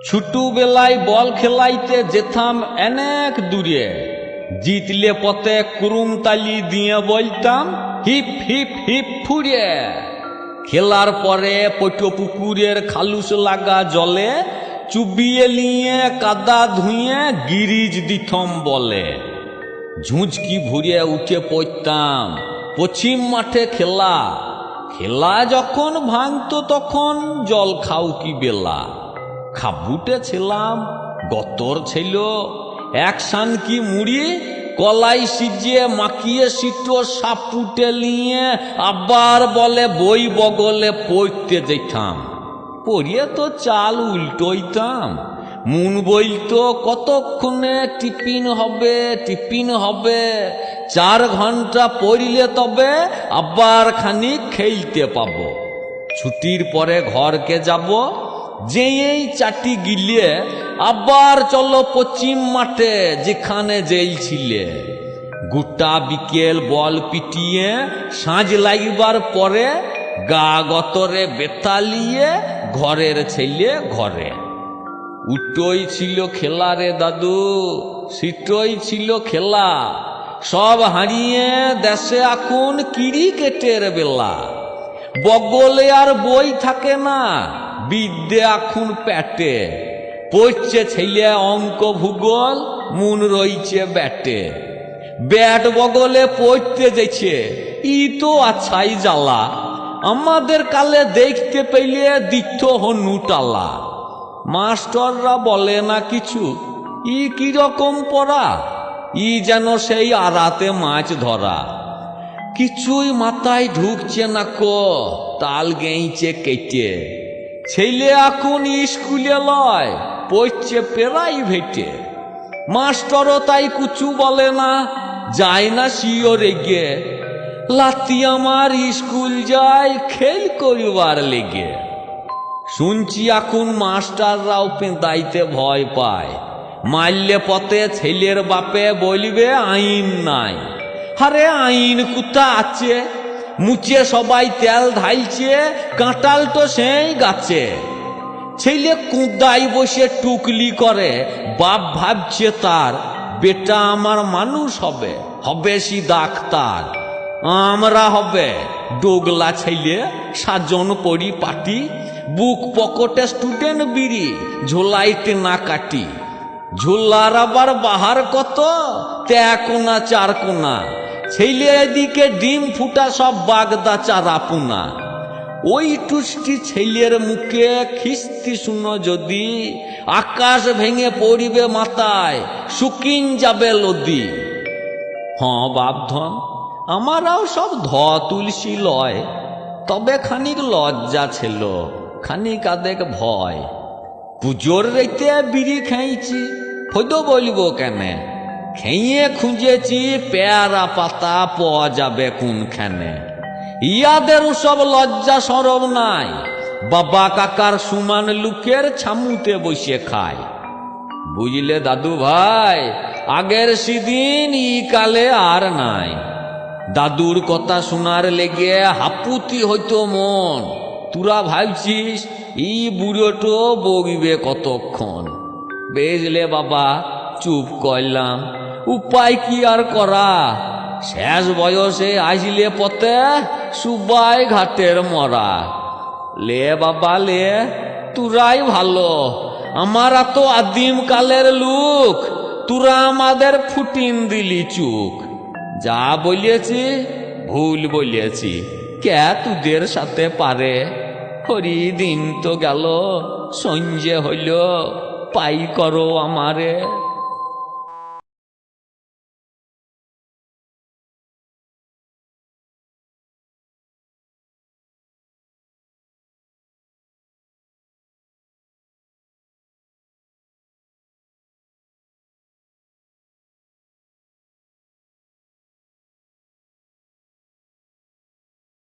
ছোটবেলায় বল খেলাইতে যেতাম অনেক দূরে, জিতলে পথে কুরুমতালি দিয়ে বলতাম হিপ হিপ হিপ ফুরে। খেলার পরে পটপুকুরের খালুস লাগা জলে চুবিয়ে নিয়ে কাদা ধুয়ে গিরিজ দিথম বলে। ঝুঁঝকি ভুরে উঠে পড়তাম পশ্চিম মাঠে খেলা। খেলা যখন ভাঙতো তখন জল খাও কি বেলা। খাবুটে ছিলাম, গতর ছিল, এক সানকি মুড়ি কলাই সিজিয়ে মাখিয়ে সিটো সাপুটে নিয়ে আবার বলে বই বগলে পড়তে যেতাম। পড়িয়ে তো চাল উল্টোইতাম। মন বলতো কতক্ষণে টিফিন হবে টিফিন হবে, 4 ঘন্টা পড়িলে তবে আবার খানিক খেলতে পাবো। ছুটির পরে ঘরকে যাব, যেই চাটি গিলে আবার চলো পশ্চিম মাঠে যেখানে জেলছিলে। গোটা বিকেল বল পিটিয়ে সাঁঝ লাগবার পরে গা গতরে বেতালিয়ে ঘরের ছেলে ঘরে। উটোই ছিল খেলা রে দাদু, সিটোই ছিল খেলা। সব হারিয়ে দেশে এখন ক্রিকেটের বেলা। বগলে আর বই থাকে না, বিদ্যে এখন পেটে। পড়ছে ছেলে অঙ্ক ভূগোল, মন রইছে ব্যাটে। ব্যাট বগলে পড়তে যেছে, ই তো আছাই জ্বালা। আমাদের কালে দেখতে পেলে দিত হনুটালা। মাস্টাররা বলে না কিছু, ই কিরকম পড়া, ই যেন সেই আড়াতে মাছ ধরা। কিছুই মাথায় ঢুকছে না কো, তাল গেইছে কেটে। ছেলে এখন স্কুলে লয়, পড়ছে প্রাইভেটে। মাস্টারও তাই কুচু বলে না, যায় না সিও রেগে। লাতি আমার স্কুল যায় খেল করিবার লেগে। শুনছি এখন মাস্টাররাও পেঁদাইতে ভয় পায়। মারলে পথে ছেলের বাপে বলবে আইন নাই। আরে আইন কোথা আছে, মুচে সবাই তেল ঢালছে, কাঁটাল তো সেই গাছে। ছেলে কুদাই বসে টুকলি করে, বাপ ভাবছে তার বেটা আমার মানুষ হবে, হবে সি ডাক্তার। আমরা হবে ডোগলা ছেলে, সাজন পরিপাটি, বুক পকেটে স্টুডেন্ট বিড়ি, ঝোলাইতে না কাটি। ঝোলার আবার বাহার কত, 3 কোনা 4 কোনা। ছেলে এদিকে ডিম ফুটা সব বাগদা চারা পুনা। ওই টুষ্টি ছেলের মুখে খিস্তি শুনো যদি, আকাশ ভেঙে পড়িবে মাথায়, শুকিন যাবে লদি। হ্যাঁ বাপধন, আমারাও সব তুলসী লয়, তবে খানিক লজ্জা ছিল, খানিক আদেক ভয়। পুজোর রাইতে বিড়ি খাইছি, ফদ বলবো কেনে। খেয়ে খুঁজেছি পেয়ারা পাতা পাওয়া যাবে কোনখানে। ইয়াদের সব লজ্জা সরব নাই, বাবা কাকার সমান লুকের ছামুতে বসে খায়। বুঝলে দাদু ভাই, আগের সেদিন ই কালে আর নাই। দাদুর কথা শোনার লেগে হাপুতি হইতো মন। তোরা ভাবছিস ই বুড়োটো বগিবে কতক্ষণ। বেজলে বাবা, চুপ করলাম, উপায় কি আর করা। শেষ বয়সে আসলে পথে সুবাই ঘাটের মরা। লে বাবা লে, তোরাই ভালো, আমারা তো আদিম কালের লোক, তোরা আমাদের ফুটিন দিলি চুক। যা বলিয়েছি ভুল বলিয়েছি, কে তোদের সাথে পারে। হরি দিন তো গেল, সঞ্জে হইল, পাই করো আমারে।